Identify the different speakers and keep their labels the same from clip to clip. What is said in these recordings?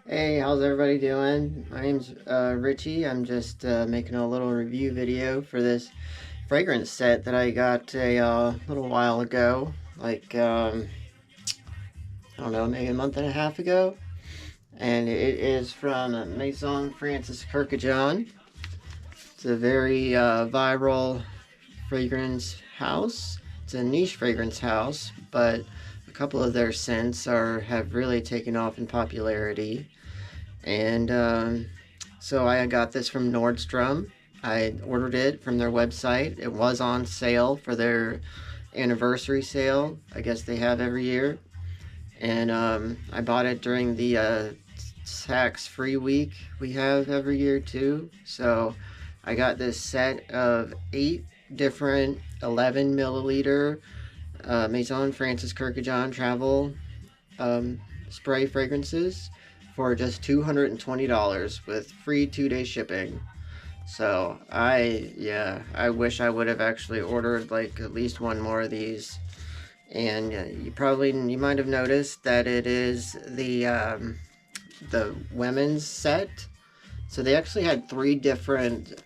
Speaker 1: Hey, how's everybody doing? My name's Richie. I'm just making a little review video for this fragrance set that I got a little while ago. I don't know, maybe a month and a half ago. And it is from Maison Francis Kurkdjian. It's a very viral fragrance house. It's a niche fragrance house, but a couple of their scents have really taken off in popularity. And so I got this from Nordstrom. I ordered it from their website. It was on sale for their anniversary sale. I guess they have every year. And I bought it during the tax-free week we have every year too. So I got this set of 8 different 11 milliliter Maison Francis Kurkdjian travel spray fragrances for just $220 with free 2-day shipping. So I wish I would have actually ordered like at least one more of these. And you might have noticed that it is the women's set. So they actually had 3 different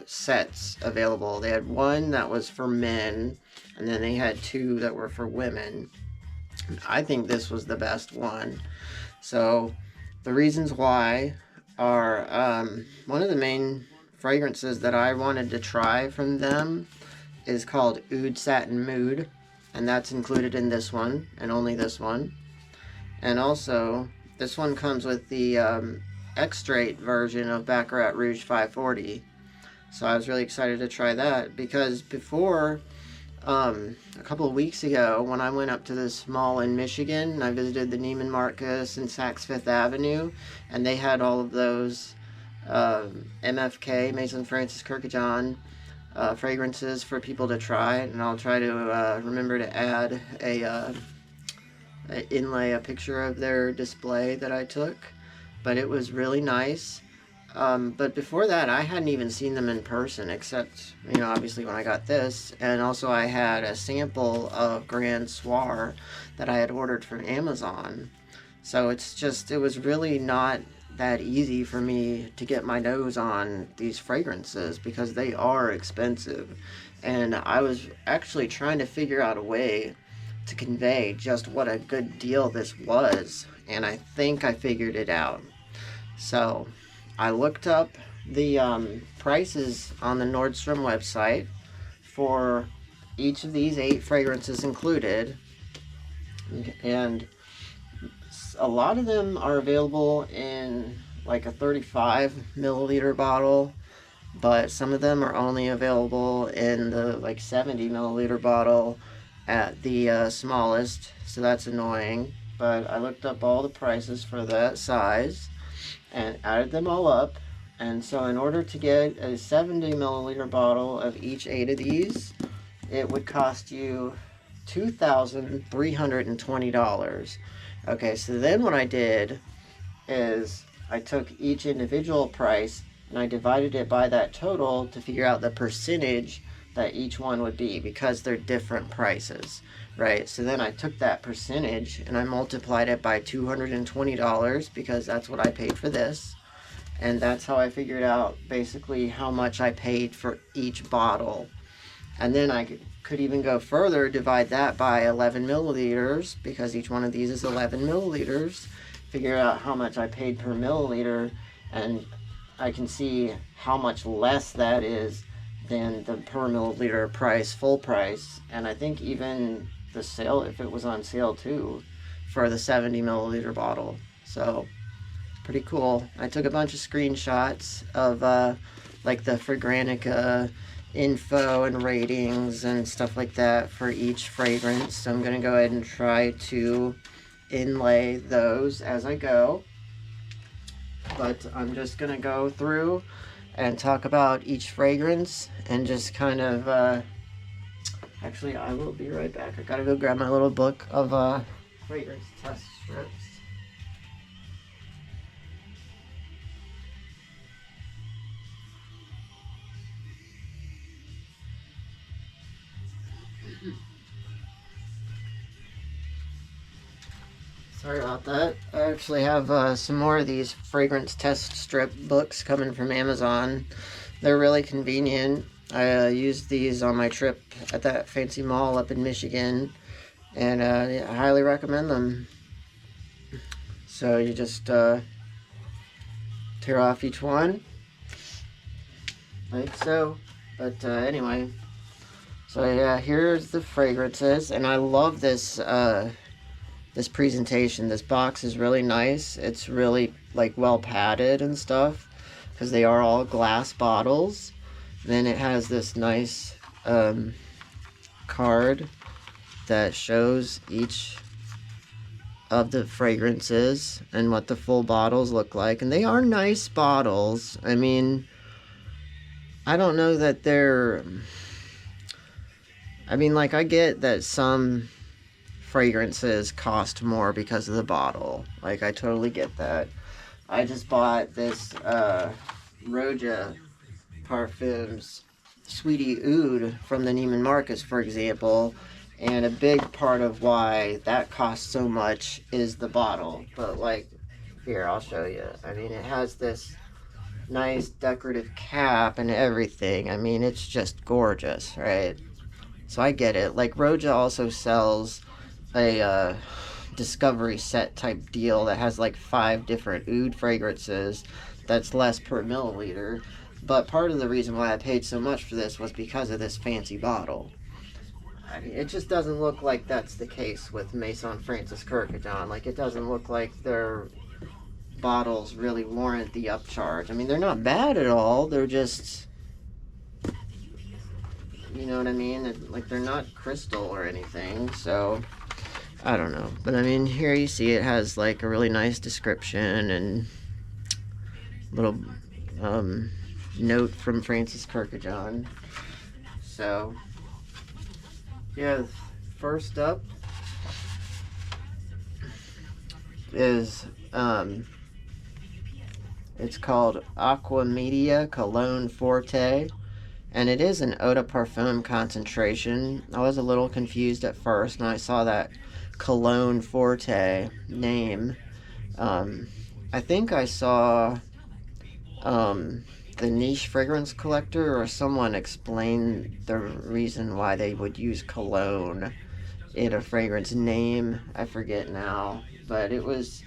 Speaker 1: sets available. They had one that was for men, and then they had 2 that were for women. I think this was the best one. So the reasons why are one of the main fragrances that I wanted to try from them is called Oud Satin Mood, and that's included in this one and only this one. And also this one comes with the extrait version of Baccarat Rouge 540. So I was really excited to try that because before a couple of weeks ago, when I went up to this mall in Michigan, and I visited the Neiman Marcus and Saks Fifth Avenue, and they had all of those MFK, Maison Francis Kurkdjian, fragrances for people to try, and I'll try to remember to add inlay a picture of their display that I took, but it was really nice. But before that, I hadn't even seen them in person, except, obviously when I got this. And also I had a sample of Grand Soir that I had ordered from Amazon. So it was really not that easy for me to get my nose on these fragrances because they are expensive. And I was actually trying to figure out a way to convey just what a good deal this was. And I think I figured it out. So I looked up the prices on the Nordstrom website for each of these 8 fragrances included, and a lot of them are available in like a 35 milliliter bottle, but some of them are only available in the like 70 milliliter bottle at the smallest, so that's annoying. But I looked up all the prices for that size and added them all up. And so in order to get a 70 milliliter bottle of each 8 of these, it would cost you $2,320. Okay, so then what I did is I took each individual price and I divided it by that total to figure out the percentage that each one would be, because they're different prices, right? So then I took that percentage and I multiplied it by $220 because that's what I paid for this. And that's how I figured out basically how much I paid for each bottle. And then I could even go further, divide that by 11 milliliters, because each one of these is 11 milliliters, figure out how much I paid per milliliter, and I can see how much less that is than the per milliliter price, full price. And I think even the sale, if it was on sale too, for the 70 milliliter bottle. So pretty cool. I took a bunch of screenshots of like the Fragrantica info and ratings and stuff like that for each fragrance. So I'm gonna go ahead and try to inlay those as I go. But I'm just gonna go through and talk about each fragrance and just kind of actually I will be right back. I gotta go grab my little book of fragrance test strips. Sorry about that. I actually have some more of these fragrance test strip books coming from Amazon. They're really convenient. I used these on my trip at that fancy mall up in Michigan, and I highly recommend them. So you just tear off each one, like so. But anyway, so yeah, here's the fragrances, and I love this this presentation. This box is really nice. It's really like well padded and stuff because they are all glass bottles. Then it has this nice card that shows each of the fragrances and what the full bottles look like, and they are nice bottles. I mean, I don't know that they're, I mean, like, I get that some fragrances cost more because of the bottle. Like, I totally get that. I just bought this Rose Parfums Sweetie Oud from the Neiman Marcus, for example, and a big part of why that costs so much is the bottle. But like, here, I'll show you. I mean, it has this nice decorative cap and everything. I mean, it's just gorgeous, right? So I get it. Like, Roja also sells a discovery set type deal that has like 5 different oud fragrances that's less per milliliter. But part of the reason why I paid so much for this was because of this fancy bottle. I mean, it just doesn't look like that's the case with Maison Francis Kurkdjian. Like, it doesn't look like their bottles really warrant the upcharge. I mean, they're not bad at all. They're just, you know what I mean? Like, they're not crystal or anything, so I don't know. But I mean, here you see it has like a really nice description and little note from Francis Kurkdjian. So yeah, first up is it's called Aqua Media Cologne Forte, and it is an Eau de Parfum concentration. I was a little confused at first when I saw that Cologne Forte name. I think I saw the Niche Fragrance Collector or someone explain the reason why they would use cologne in a fragrance name. I forget now, but it was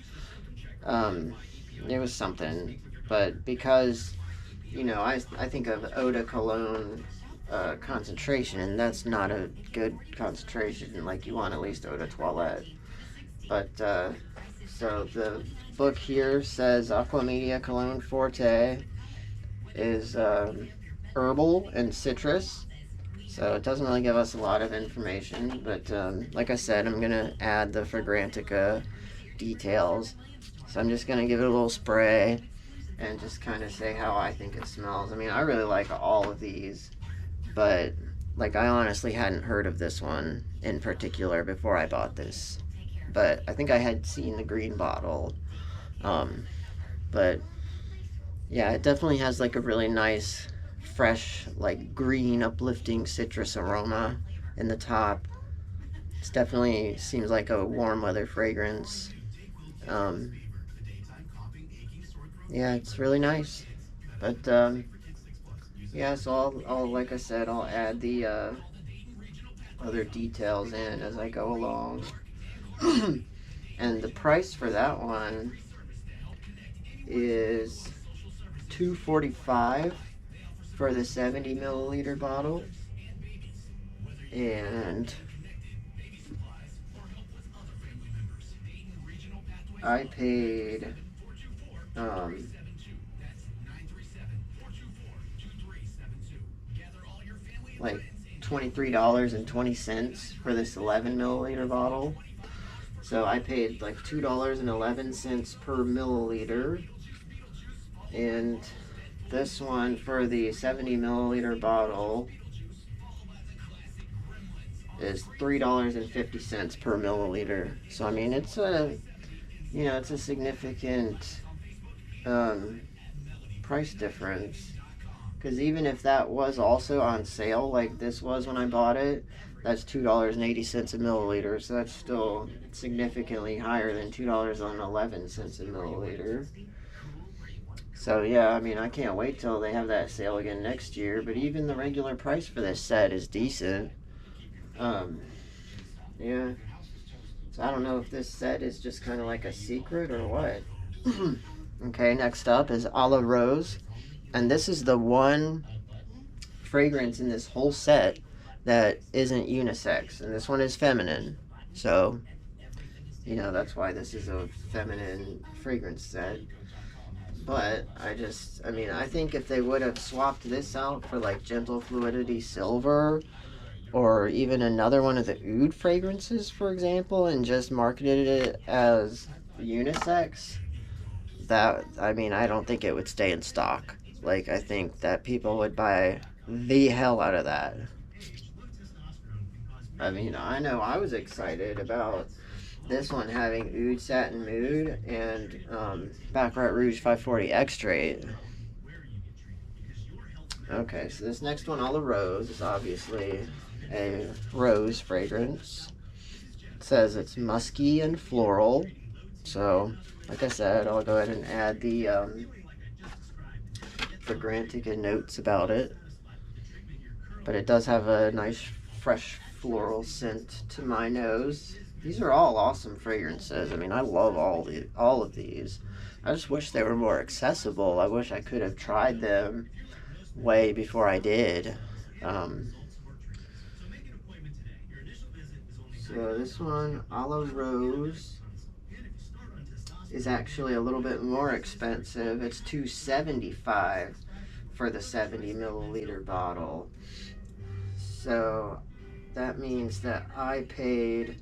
Speaker 1: something. But because, you know, I think of Eau de Cologne concentration, and that's not a good concentration. Like, you want at least Eau de Toilette. But so the book here says Aqua Media Cologne Forte is herbal and citrus, so it doesn't really give us a lot of information, but like I said, I'm gonna add the Fragrantica details. So I'm just gonna give it a little spray and just kind of say how I think it smells. I mean, I really like all of these, but like, I honestly hadn't heard of this one in particular before I bought this, but I think I had seen the green bottle. But yeah, it definitely has like a really nice, fresh, like green, uplifting citrus aroma in the top. It definitely seems like a warm weather fragrance. Yeah, it's really nice. But yeah, so I'll like I said, I'll add the other details in as I go along. And the price for that one is $2.45 for the 70 milliliter bottle, and I paid like $23.20 for this 11 milliliter bottle. So I paid like $2.11 per milliliter. And this one for the 70 milliliter bottle is $3.50 per milliliter. So I mean, it's a, you know, it's a significant price difference. Because even if that was also on sale, like this was when I bought it, that's $2.80 a milliliter, so that's still significantly higher than $2.11 a milliliter. So yeah, I mean, I can't wait till they have that sale again next year, but even the regular price for this set is decent. Yeah, so I don't know if this set is just kind of like a secret or what. Okay, next up is A La Rose, and this is the one fragrance in this whole set that isn't unisex, and this one is feminine. So, you know, that's why this is a feminine fragrance set. But I mean, I think if they would have swapped this out for like Gentle Fluidity Silver, or even another one of the Oud fragrances, for example, and just marketed it as unisex, that, I mean, I don't think it would stay in stock. Like, I think that people would buy the hell out of that. I mean, I know I was excited about this one having Oud Satin Mood and Baccarat Rouge 540 Extrait. Okay, so this next one, A La Rose, is obviously a rose fragrance. It says it's musky and floral. So, like I said, I'll go ahead and add the Fragrantica notes about it. But it does have a nice fresh floral scent to my nose. These are all awesome fragrances. I mean, I love all of these. I just wish they were more accessible. I wish I could have tried them way before I did. So this one, A La Rose, is actually a little bit more expensive. It's $2.75 for the 70 milliliter bottle. So that means that I paid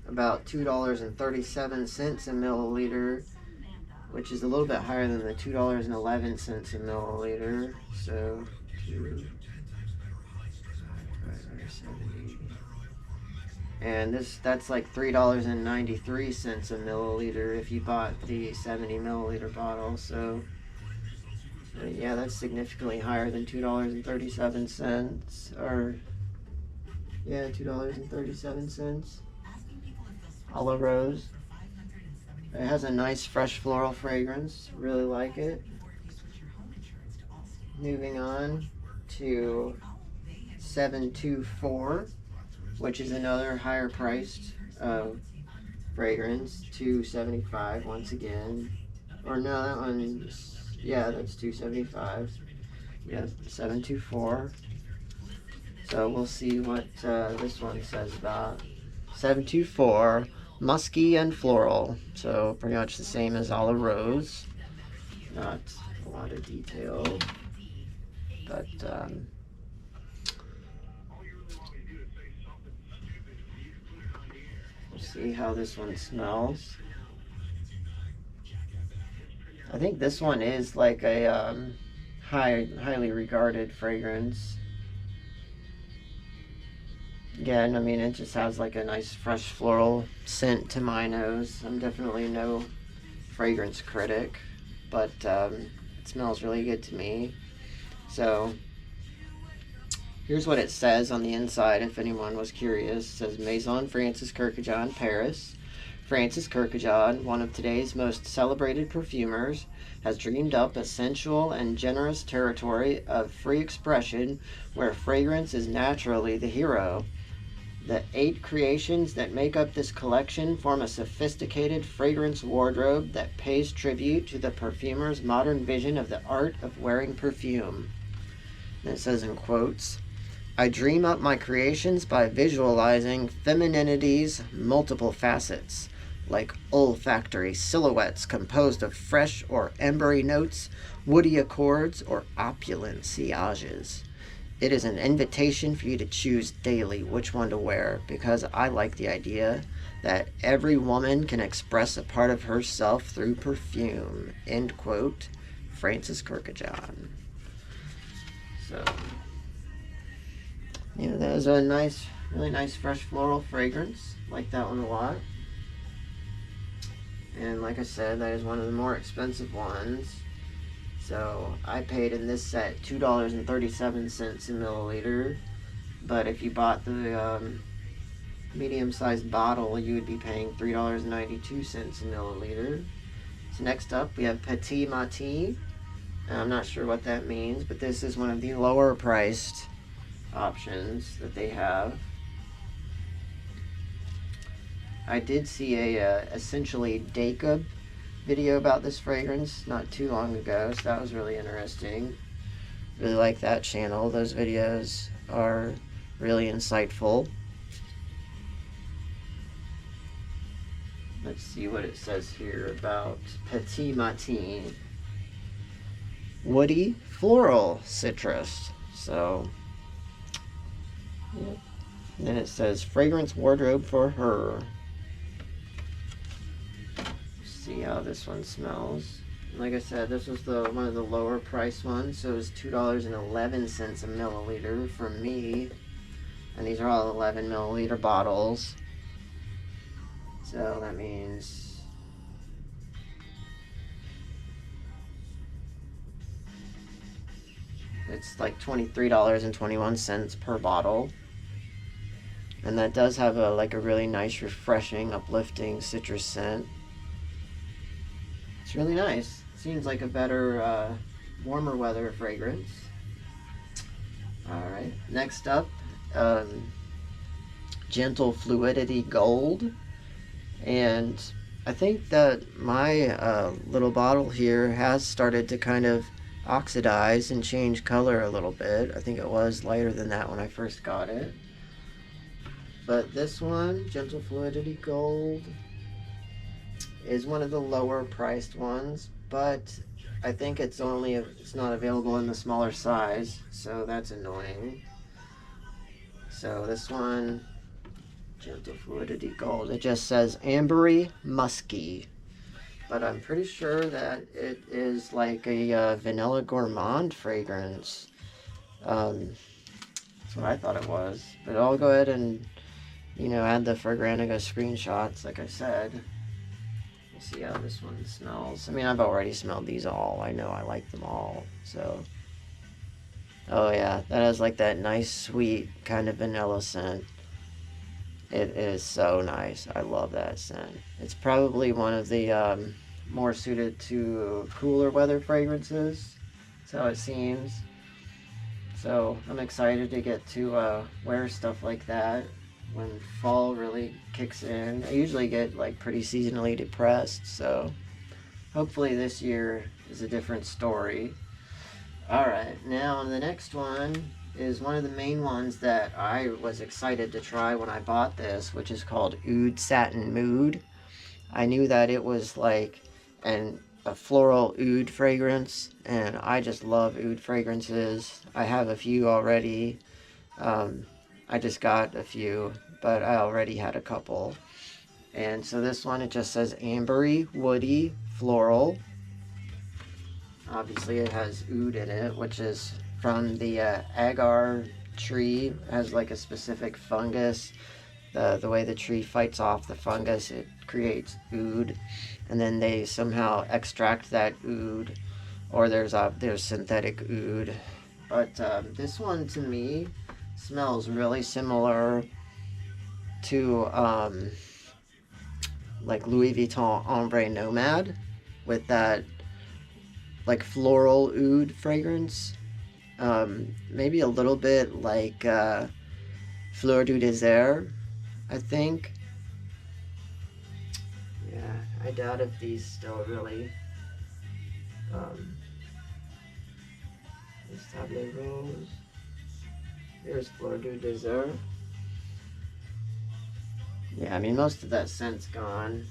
Speaker 1: about $2.37 a milliliter, which is a little bit higher than the $2.11 a milliliter. So and that's like $3.93 a milliliter if you bought the 70 milliliter bottle. So yeah, that's significantly higher than $2.37, or yeah, $2.37. A La Rose. It has a nice fresh floral fragrance. Really like it. Moving on to 724, which is another higher priced fragrance. $2.75 once again. Or no, that one, yeah, that's $2.75. Yeah, 724. So we'll see what this one says about 724, musky and floral. So pretty much the same as A La Rose. Not a lot of detail, but we'll see how this one smells. I think this one is like a highly regarded fragrance. Again, I mean, it just has like a nice fresh floral scent to my nose. I'm definitely no fragrance critic, but it smells really good to me. So here's what it says on the inside if anyone was curious. It says Maison Francis Kurkdjian, Paris. Francis Kurkdjian, one of today's most celebrated perfumers, has dreamed up a sensual and generous territory of free expression where fragrance is naturally the hero. The 8 creations that make up this collection form a sophisticated fragrance wardrobe that pays tribute to the perfumer's modern vision of the art of wearing perfume. And it says in quotes, I dream up my creations by visualizing femininity's multiple facets, like olfactory silhouettes composed of fresh or embery notes, woody accords, or opulent sillages. It is an invitation for you to choose daily which one to wear, because I like the idea that every woman can express a part of herself through perfume. End quote. Francis Kurkdjian. So, yeah, that is a nice, really nice fresh floral fragrance. Like that one a lot. And like I said, that is one of the more expensive ones. So I paid in this set $2.37 a milliliter. But if you bought the medium-sized bottle, you would be paying $3.92 a milliliter. So next up, we have Petit Matin. I'm not sure what that means, but this is one of the lower priced options that they have. I did see a essentially Jacob video about this fragrance not too long ago, so that was really interesting. Really like that channel. Those videos are really insightful. Let's see what it says here about Petit Matin. Woody floral citrus. So, yeah. Then it says fragrance wardrobe for her. See how this one smells. Like I said, this was one of the lower price ones, so it was $2.11 a milliliter from me, and these are all 11 milliliter bottles. So that means it's like $23.21 per bottle. And that does have a really nice, refreshing, uplifting citrus scent. It's really nice. Seems like a better, warmer weather fragrance. Alright, next up, Gentle Fluidity Gold. And I think that my little bottle here has started to kind of oxidize and change color a little bit. I think it was lighter than that when I first got it. But this one, Gentle Fluidity Gold, is one of the lower priced ones, but I think it's not available in the smaller size, so that's annoying. So this one, Gentle Fluidity Gold, it just says ambery musky, but I'm pretty sure that it is like a vanilla gourmand fragrance. That's what I thought it was, but I'll go ahead and add the Fragrantica screenshots like I said. See how this one smells. I mean, I've already smelled these all. I know I like them all. So, oh yeah, that has like that nice, sweet kind of vanilla scent. It is so nice. I love that scent. It's probably one of the more suited to cooler weather fragrances. That's how it seems. So I'm excited to get to wear stuff like that when fall really kicks in. I usually get like pretty seasonally depressed, so hopefully this year is a different story. Alright, now the next one is one of the main ones that I was excited to try when I bought this, which is called Oud Satin Mood. I knew that it was like a floral oud fragrance, and I just love oud fragrances. I have a few already. I just got a few, but I already had a couple. And so this one, it just says ambery, woody, floral. Obviously it has oud in it, which is from the agar tree. It has like a specific fungus. The way the tree fights off the fungus, it creates oud. And then they somehow extract that oud, or there's synthetic oud. But this one to me smells really similar to like Louis Vuitton Ombre Nomad, with that like floral oud fragrance. Maybe a little bit like Fleur du Désert, I think. Yeah, I doubt if these still really this Table Rose. Here's Fleur du Désert. Yeah, I mean, most of that scent's gone.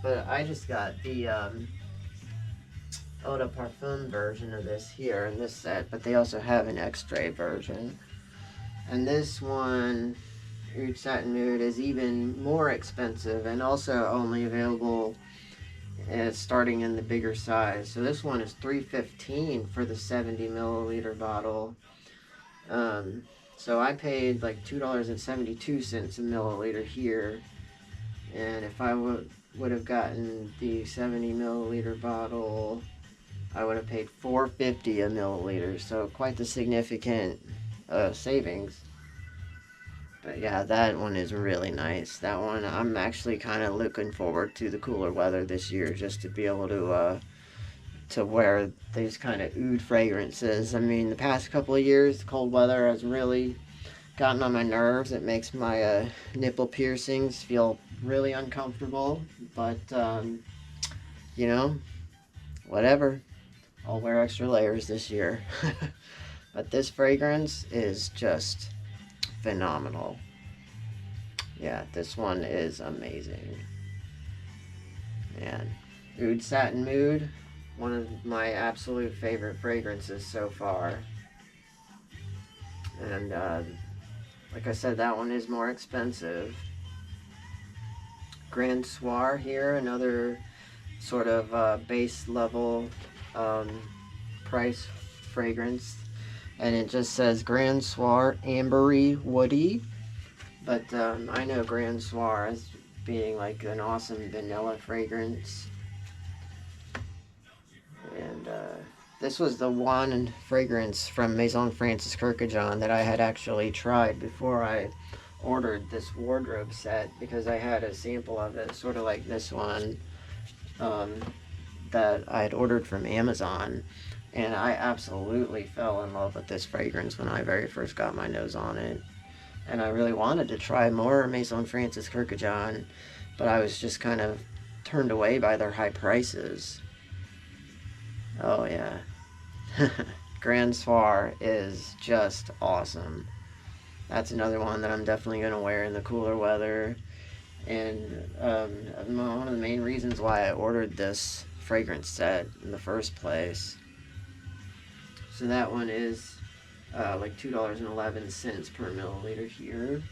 Speaker 1: But I just got the Eau de Parfum version of this here in this set, but they also have an Extrait version. And this one, Oud Satin Mood, is even more expensive and also only available starting in the bigger size. So this one is $3.15 for the 70 milliliter bottle. So I paid like $2.72 a milliliter here, and if I would have gotten the 70 milliliter bottle, I would have paid $4.50 a milliliter. So quite the significant savings. But yeah, that one is really nice. That one, I'm actually kind of looking forward to the cooler weather this year, just to be able to wear these kind of oud fragrances. I mean, the past couple of years, the cold weather has really gotten on my nerves. It makes my nipple piercings feel really uncomfortable. But you know, whatever. I'll wear extra layers this year. But this fragrance is just phenomenal. Yeah, this one is amazing. Man, Oud Satin Mood, one of my absolute favorite fragrances so far. And like I said, that one is more expensive. Grand Soir here, another sort of base level price fragrance. And it just says Grand Soir Ambery Woody. But I know Grand Soir as being like an awesome vanilla fragrance. And this was the one fragrance from Maison Francis Kurkdjian that I had actually tried before I ordered this wardrobe set, because I had a sample of it, sort of like this one, that I had ordered from Amazon. And I absolutely fell in love with this fragrance when I very first got my nose on it. And I really wanted to try more Maison Francis Kurkdjian, but I was just kind of turned away by their high prices. Oh yeah. Grand Soir is just awesome. That's another one that I'm definitely going to wear in the cooler weather. And one of the main reasons why I ordered this fragrance set in the first place. So that one is like $2.11 per milliliter here.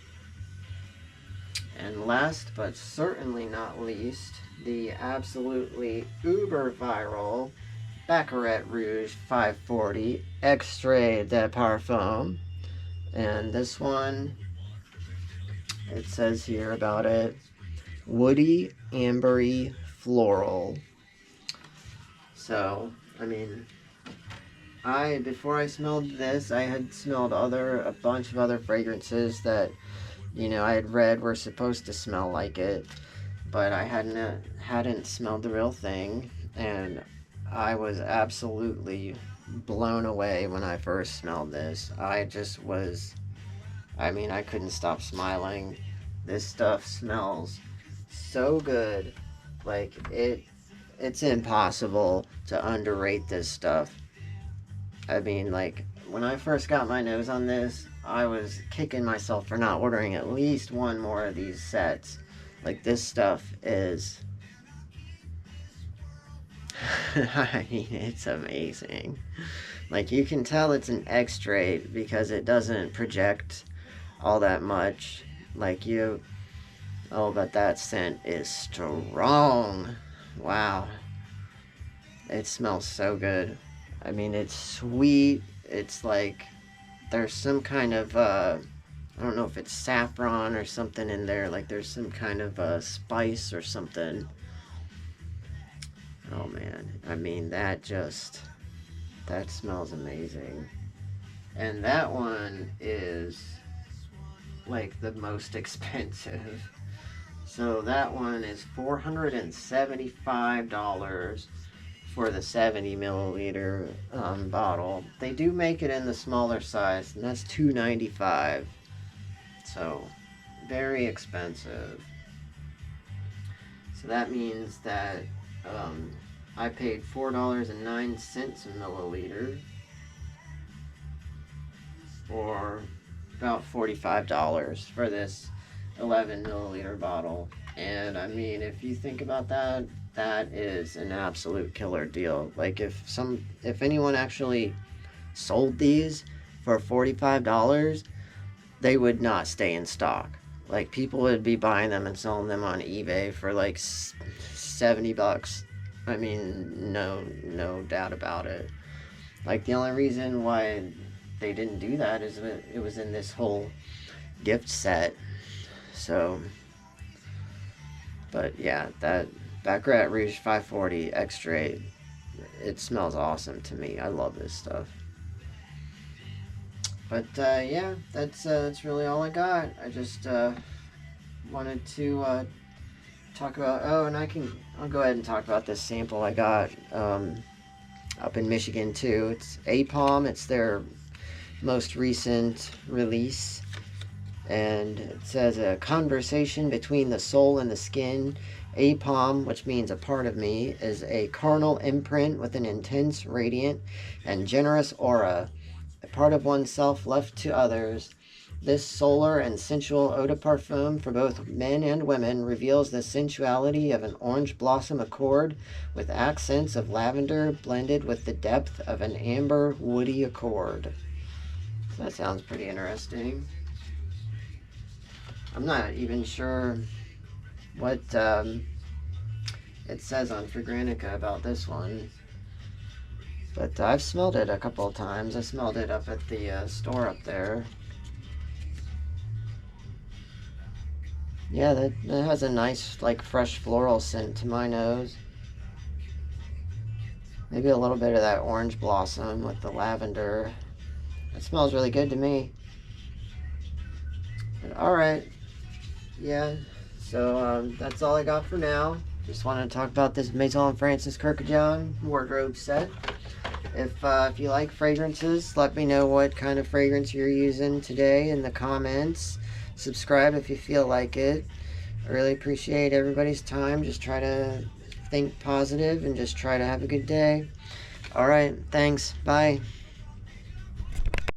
Speaker 1: And last but certainly not least, the absolutely uber viral Baccarat Rouge 540 Extrait de Parfum. And this one, it says here about it, woody, ambery, floral. So, I mean, before I smelled this, I had smelled a bunch of other fragrances that, you know, I had read were supposed to smell like it, but I hadn't smelled the real thing, and I was absolutely blown away when I first smelled this. I couldn't stop smiling. This stuff smells so good. Like, it's impossible to underrate this stuff. I mean, like, when I first got my nose on this, I was kicking myself for not ordering at least one more of these sets. Like, this stuff is... I mean, it's amazing. Like, you can tell it's an extrait because it doesn't project all that much. Like, oh, but that scent is strong. Wow. It smells so good. I mean, it's sweet. It's like there's some kind of, I don't know if it's saffron or something in there. Like there's some kind of spice or something. Oh man. I mean, that smells amazing. And that one is like the most expensive. So that one is $475 for the 70 milliliter bottle. They do make it in the smaller size, and that's $295. So very expensive. So that means that I paid $4.09 a milliliter for about $45 for this 11 milliliter bottle. And I mean, if you think about that, that is an absolute killer deal. Like if anyone actually sold these for $45, they would not stay in stock. Like people would be buying them and selling them on eBay for like $70. I mean, no doubt about it. Like the only reason why they didn't do that is that it was in this whole gift set. So, but yeah, that Baccarat Rouge 540 Extrait, it smells awesome to me. I love this stuff. But yeah, that's really all I got. I just wanted to talk about. Oh, and I'll go ahead and talk about this sample I got up in Michigan too. It's Apalm. It's their most recent release, and it says a conversation between the soul and the skin. Apalm, which means a part of me, is a carnal imprint with an intense, radiant, and generous aura, a part of oneself left to others. This solar and sensual eau de parfum for both men and women reveals the sensuality of an orange blossom accord with accents of lavender blended with the depth of an amber woody accord. So that sounds pretty interesting. I'm not even sure what it says on Fragrantica about this one, but I've smelled it a couple of times. I smelled it up at the store up there. Yeah, that has a nice, like, fresh floral scent to my nose. Maybe a little bit of that orange blossom with the lavender. It smells really good to me. Alright. Yeah, so that's all I got for now. Just wanted to talk about this Maison Francis Kurkdjian wardrobe set. If you like fragrances, let me know what kind of fragrance you're using today in the comments. Subscribe if you feel like it. I really appreciate everybody's time. Just try to think positive and just try to have a good day. Alright, thanks. Bye.